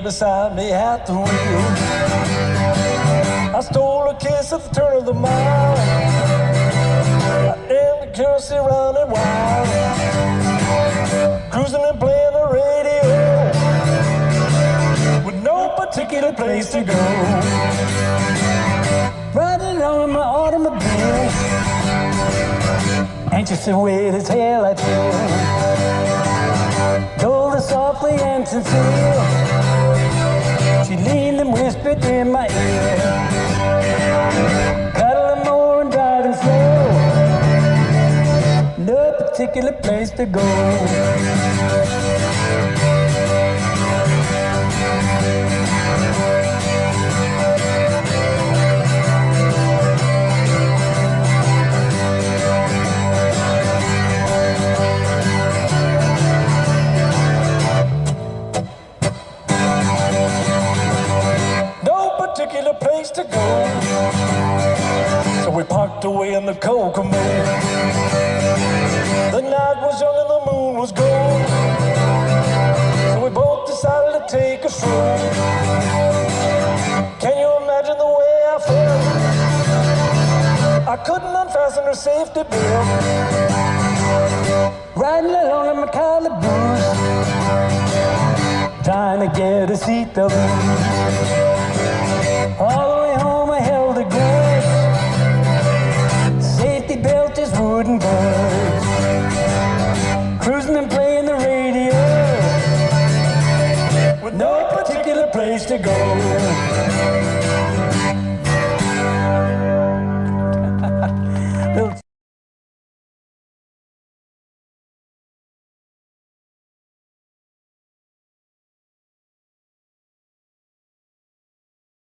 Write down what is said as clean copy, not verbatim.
beside me at the wheel. I stole a kiss at the turn of the mile, and the courtesy running wild, cruising and playing the radio, with no particular place to go. Riding on my automobile, anxious to wait as hell I feel. Told her softly and sincere, she leaned and whispered in my ear, cuddling more and driving slow, no particular place to go. Particular place to go, so we parked away in the Kokomo. The night was young and the moon was gold, so we both decided to take a stroll. Can you imagine the way I felt? I couldn't unfasten her safety belt, riding along in my calaboose, trying to get a seat to lose. All the way home I held a grudge, safety belt just wouldn't budge, cruising and playing the radio, with no particular place to go.